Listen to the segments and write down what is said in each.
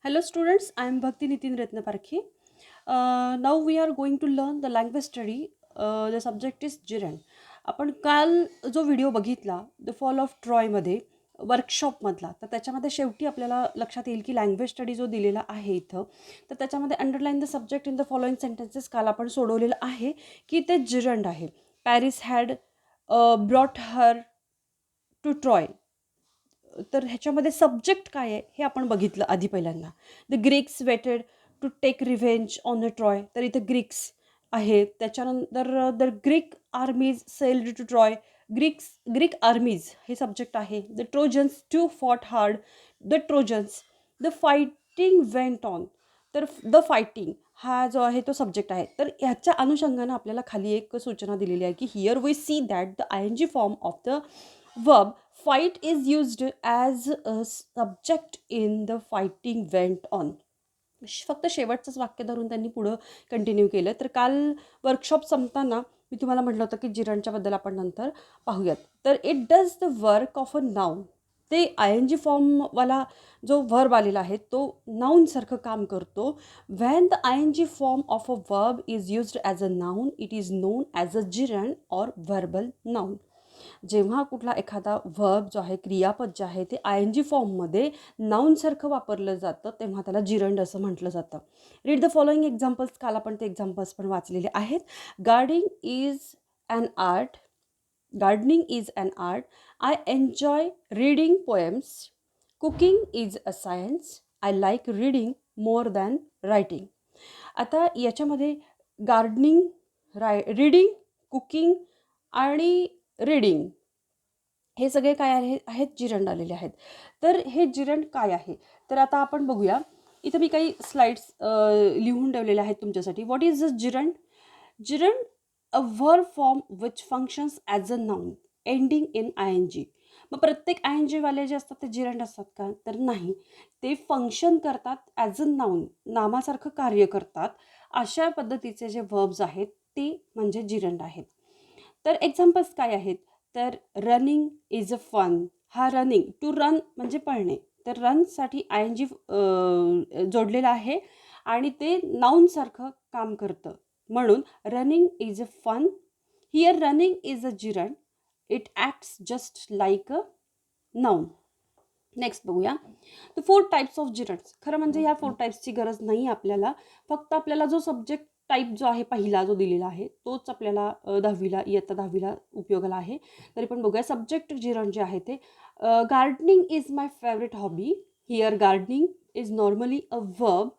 Hello students, I am Bhakti Nitin Ratnaparkhi. Now we are going to learn the language study. The subject is जिरण. आपण काल जो video बघितला the fall of ट्रॉयमध्ये वर्कशॉपमधला, तर त्याच्यामध्ये शेवटी आपल्याला लक्षात येईल की लँग्वेज स्टडी जो दिलेला आहे इथं, तर त्याच्यामध्ये underline the subject in the following sentences काल आपण सोडवलेलं आहे की ते जिरंड आहे. Paris had brought her to Troy. तर ह्याच्यामध्ये सब्जेक्ट काय आहे हे आपण बघितलं आधी पहिल्यांदा. The Greeks waited to take revenge on the Troy. तर इथे ग्रीक्स आहे. त्याच्यानंतर the Greek armies sailed to Troy. Greek armies हे सब्जेक्ट आहे. The Trojans to fought hard. The Trojans. The fighting went on. तर द फायटिंग हा जो आहे तो सब्जेक्ट आहे. तर ह्याच्या अनुषंगानं आपल्याला खाली एक सूचना दिलेली आहे की here we see that the I N G form of the verb fight is used as a subject in the fighting went on. फक्त शेवटचंच वाक्य धरून त्यांनी पुढं कंटिन्यू केलं. तर काल वर्कशॉप संपताना मी तुम्हाला म्हटलं होतं की जिरांच्याबद्दल आपण नंतर पाहूयात. तर it does the work of a noun. ते आय एन जी फॉर्मवाला जो वर्ब आलेला आहे तो नाऊनसारखं काम करतो. When the I N G form of a verb is used as a noun it is known as a gerund or verbal noun. जेव्हा कुठला एखादा वर्ब जो आहे क्रियापद जे आहे ते आय एन जी फॉर्ममध्ये नाऊनसारखं वापरलं जातं तेव्हा त्याला जिरंड असं म्हटलं जातं. Read the following examples. काल आपण ते एक्झाम्पल्स पण वाचलेले आहेत. Gardening is an art. Gardening is an art. I enjoy reading poems. Cooking is a science. I like reading more than writing. आता याच्यामध्ये गार्डनिंग, रीडिंग, कुकिंग आणि रीडिंग हे सगळे काय आहेत जिरंड आलेले आहेत. तर हे जिरंड काय आहे तर आता आपण बघूया. इथं मी काही स्लाइड्स लिहून ठेवलेले आहेत तुमच्यासाठी. What is a gerund? Gerund a verb form which functions as a noun ending in I N G. मग प्रत्येक आय एन जीवाले जे असतात ते जिरंड असतात का? तर नाही. ते फंक्शन करतात ॲज अ नाऊन, नामासारखं कार्य करतात. अशा पद्धतीचे जे वर्ब्स आहेत ते म्हणजे जिरंड आहेत. तर एक्झाम्पल्स काय आहेत? तर रनिंग इज अ फन. हा रनिंग, टू रन म्हणजे पळणे. तर रनसाठी आय एन जी जोडलेलं आहे आणि ते नाऊनसारखं काम करतं. म्हणून running is a fun. Here running is a gerund. It acts just like a noun. Next बघूया. The 4 types of gerunds. खरं म्हणजे ह्या 4 टाईप्सची गरज नाही आपल्याला. फक्त आपल्याला जो सब्जेक्ट टाईप जो आहे पहिला जो दिलेला आहे तोच आपल्याला 10वीला इयत्ता 10वीला उपयोगाला आहे. तरी पण बघूया. सब्जेक्ट जिरंड जे आहे ते gardening is my favourite hobby. Here gardening is normally a verb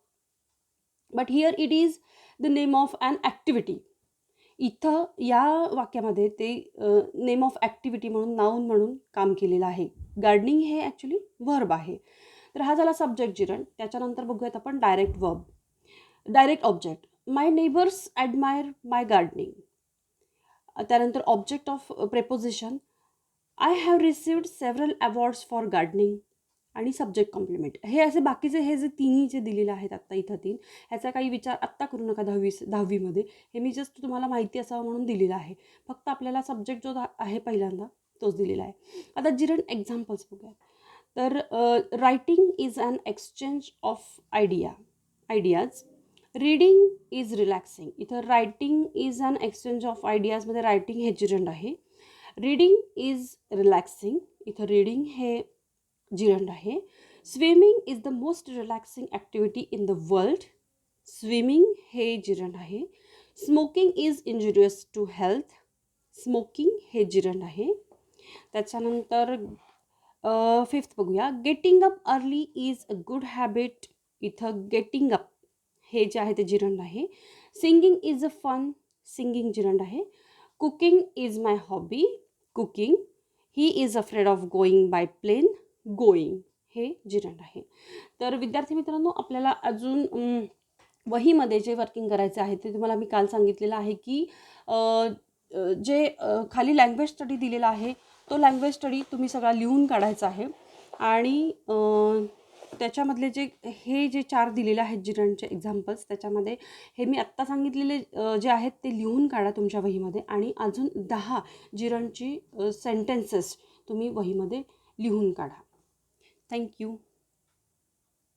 but here it is the name of an activity. इथं या वाक्यामध्ये ते नेम ऑफ ॲक्टिव्हिटी म्हणून नाऊन म्हणून काम केलेलं आहे. गार्डनिंग हे ॲक्च्युली वर्ब आहे. तर हा झाला सब्जेक्ट जिरंड. त्याच्यानंतर बघूयात आपण डायरेक्ट वर्ब, डायरेक्ट ऑब्जेक्ट. माय नेबर्स ॲडमायर माय गार्डनिंग. त्यानंतर object of preposition. I have received several awards for gardening. आणि सब्जेक्ट कॉम्प्लिमेंट. हे असे बाकीचे हे जे तिन्ही जे दिलेले आहेत आत्ता इथं 3, ह्याचा काही विचार आत्ता करू नका 10वीमध्ये. हे मी जस्ट तुम्हाला माहिती असावं म्हणून दिलेलं आहे. फक्त आपल्याला सब्जेक्ट जो आहे पहिल्यांदा तोच दिलेला आहे. आता जिरंड एक्झाम्पल्स बघूया. तर writing is an exchange of ideas. Reading is relaxing. इथं writing is an exchange of आयडियाजमध्ये रायटिंग हे जिरंड आहे. Reading is relaxing. इथं रीडिंग हे जिरंड आहे. Swimming is the most relaxing activity in the world. Swimming हे gerund आहे. Smoking is injurious to health. Smoking हे जिरंड आहे. त्याच्यानंतर 5th बघूया. Getting up early is a good habit. इथं गेटिंग अप हे जे आहे ते जिरंड आहे. Singing is a fun. Singing gerund आहे. Cooking is my hobby. Cooking. He is afraid of going by plane. Going हे जिरंड आहे. तर विद्यार्थी मित्रांनो, आपल्याला अजून वहीमध्ये जे वर्किंग करायचे आहे ते तुम्हाला मी काल सांगितलेलं आहे की जे खाली लँग्वेज स्टडी दिलेला आहे तो लँग्वेज स्टडी तुम्ही सगळा लिहून काढायचा आहे. आणि त्याच्यामधले जे 4 दिलेले आहेत जिरंडचे एक्झाम्पल्स, त्याच्यामध्ये हे मी आत्ता सांगितलेले जे आहेत ते लिहून काढा तुमच्या वहीमध्ये. आणि अजून 10 जिरंडची सेंटेन्सेस तुम्ही वहीमध्ये लिहून काढा. थँक्यू.